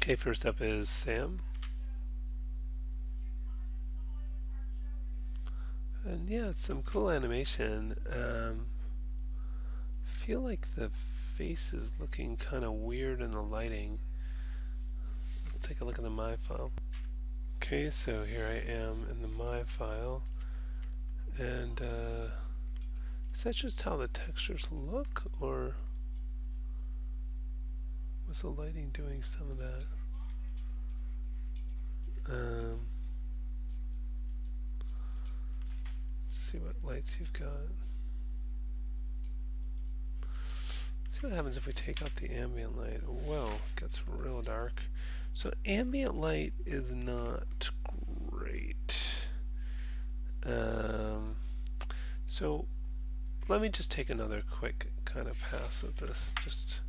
Okay, first up is Sam. And yeah, it's some cool animation. Feel like the face is looking kind of weird in the lighting. Let's take a look at the My file. Okay, so here I am in the My file. And is that just how the textures look, or was the lighting doing some of that? Let's see what lights you've got. See what happens if we take out the ambient light. Whoa, it gets real dark. So ambient light is not great. So let me just take another quick kind of pass of this, just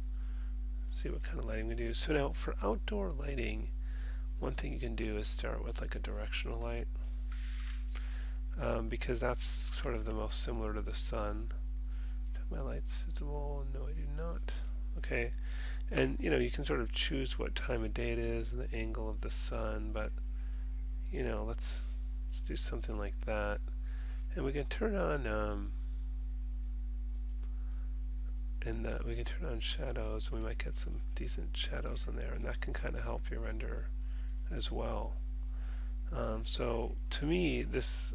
see what kind of lighting we do. So now for outdoor lighting, one thing you can do is start with like a directional light, because that's sort of the most similar to the sun. My light's visible. No, I do not. Okay, and you can sort of choose what time of day it is and the angle of the sun, but let's do something like that, and we can turn on we can turn on shadows, and we might get some decent shadows in there, and that can kind of help your render as well. So to me, this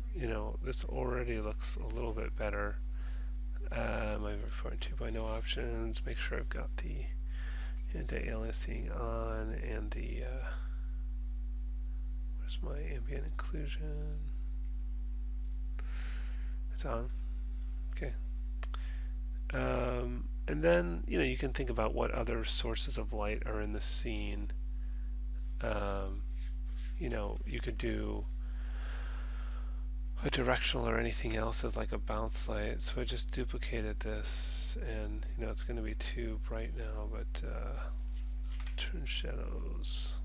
this already looks a little bit better. My Reform 2.0 options, make sure I've got the anti-aliasing on, and the where's my ambient inclusion? It's on. Okay. And then you can think about what other sources of light are in the scene. You could do a directional or anything else as like a bounce light. So I just duplicated this, and it's going to be too bright now, but turn shadows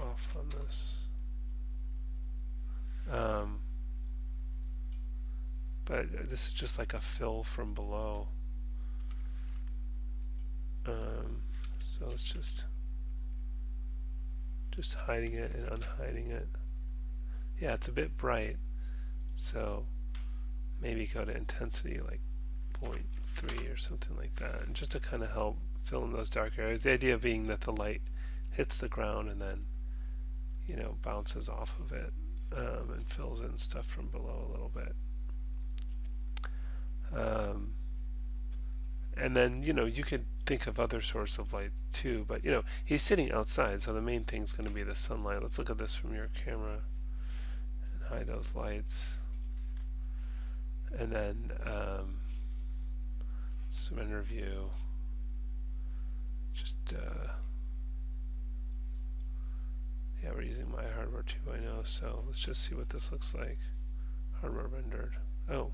off on this. But this is just like a fill from below. So it's just hiding it and unhiding it. Yeah, it's a bit bright, so maybe go to intensity like 0.3 or something like that, and just to kind of help fill in those dark areas. The idea being that the light hits the ground and then bounces off of it, and fills in stuff from below a little bit. And then you could think of other source of light too, but he's sitting outside, so the main thing's going to be the sunlight. Let's look at this from your camera and hide those lights, and then surrender view. Just yeah, we're using My Hardware 2.0, so let's just see what this looks like. Hardware rendered. Oh.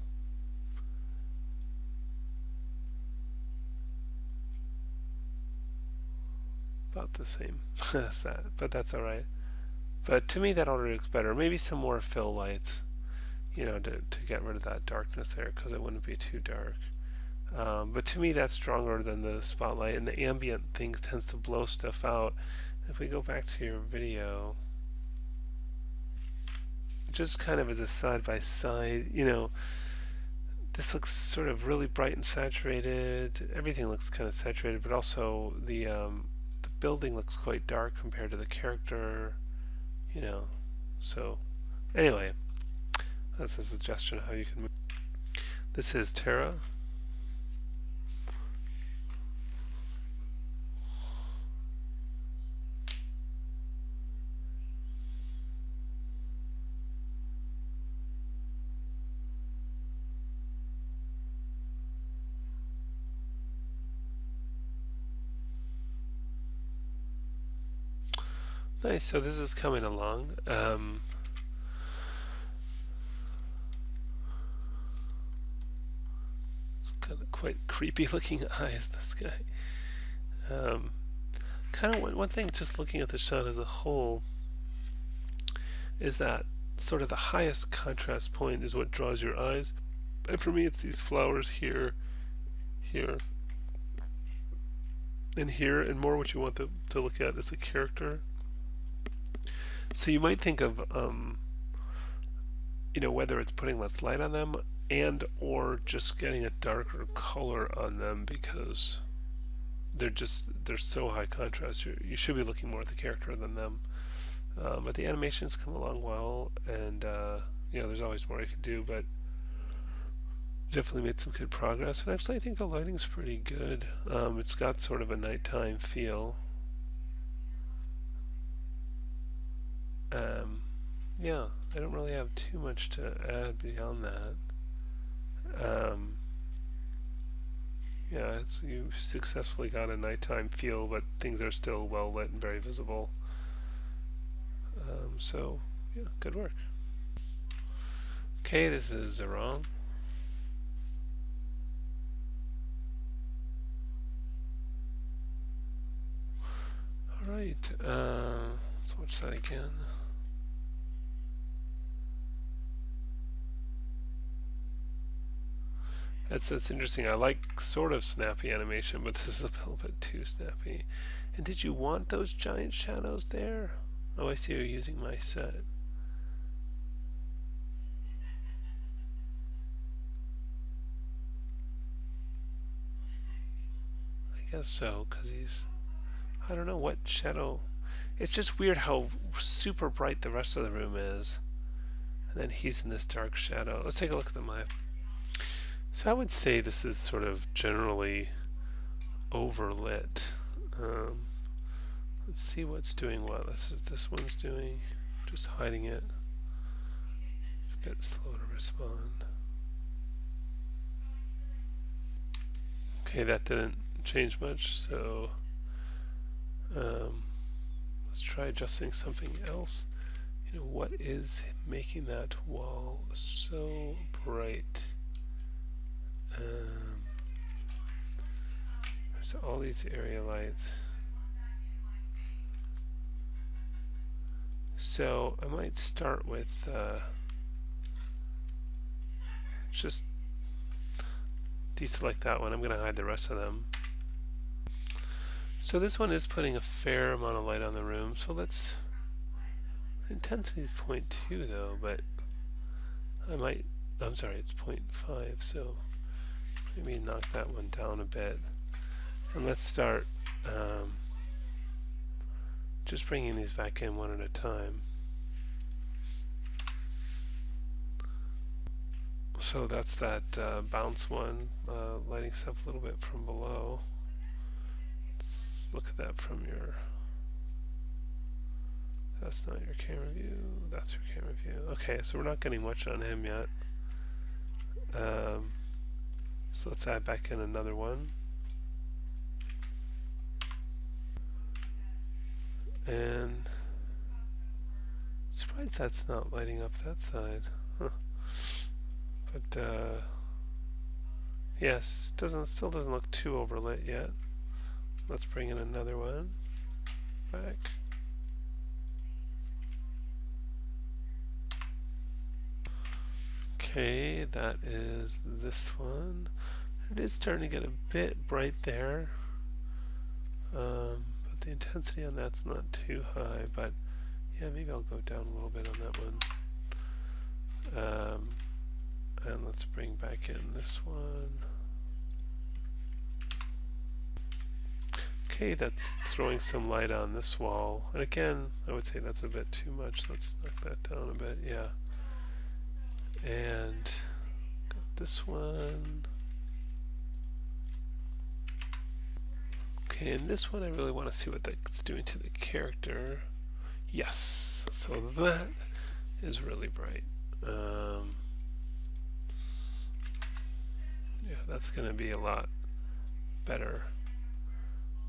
About the same as that, but that's alright. But to me that already looks better. Maybe some more fill lights, to get rid of that darkness there, because it wouldn't be too dark. But to me that's stronger than the spotlight, and the ambient thing tends to blow stuff out. If we go back to your video, just kind of as a side by side, this looks sort of really bright and saturated. Everything looks kind of saturated, but also the building looks quite dark compared to the character, so anyway, that's a suggestion of how you can move. This is Terra. Nice, so this is coming along. It's kind of quite creepy looking eyes, this guy. Kind of one thing, just looking at the shot as a whole, is that sort of the highest contrast point is what draws your eyes. And for me, it's these flowers here, here, And here, and more what you want to look at is the character. So you might think of, whether it's putting less light on them and or just getting a darker color on them because they're so high contrast. You should be looking more at the character than them. But the animations come along well, and there's always more you can do, but definitely made some good progress. And actually, I think the lighting's pretty good. It's got sort of a nighttime feel. Yeah, I don't really have too much to add beyond that. Yeah, you successfully got a nighttime feel, but things are still well lit and very visible. So, yeah, good work. Okay, this is Zerong. Alright, let's watch that again. That's interesting. I like sort of snappy animation, but this is a little bit too snappy. And did you want those giant shadows there? Oh, I see you're using my set. I guess so, because I don't know what shadow. It's just weird how super bright the rest of the room is. And then he's in this dark shadow. Let's take a look at the map. So I would say this is sort of generally overlit. Let's see what's doing what. This one's doing. Just hiding it. It's a bit slow to respond. Okay, that didn't change much, so let's try adjusting something else. What is making that wall so bright? There's all these area lights. So I might start with just deselect that one. I'm going to hide the rest of them. So this one is putting a fair amount of light on the room. So intensity is 0.2 though, but I'm sorry, it's 0.5, so maybe knock that one down a bit. And let's start just bringing these back in one at a time. So that's that bounce one, lighting stuff a little bit from below. Let's look at that from that's not your camera view, that's your camera view. Okay, so we're not getting much on him yet. So let's add back in another one. And surprised that's not lighting up that side. Huh. But yes, still doesn't look too overlit yet. Let's bring in another one back. Okay, that is this one. It is starting to get a bit bright there. But the intensity on that's not too high, but yeah, maybe I'll go down a little bit on that one. And let's bring back in this one. Okay, that's throwing some light on this wall. And again, I would say that's a bit too much. Let's knock that down a bit, yeah. And got this one. Okay, and this one I really want to see what that's doing to the character. Yes, so that is really bright. Yeah, that's going to be a lot better.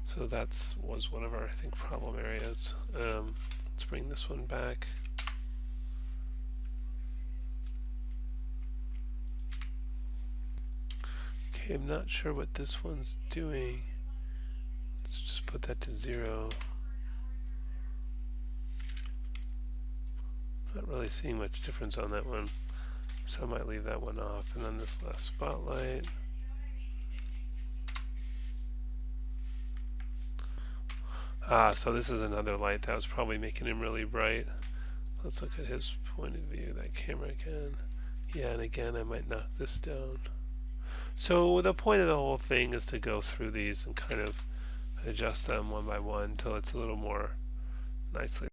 So that was one of our, I think, problem areas. Let's bring this one back. Okay, I'm not sure what this one's doing. Let's just put that to 0. Not really seeing much difference on that one, so I might leave that one off. And then this last spotlight. So this is another light that was probably making him really bright. Let's look at his point of view, that camera again. Yeah, and again I might knock this down. So the point of the whole thing is to go through these and kind of adjust them one by one until it's a little more nicely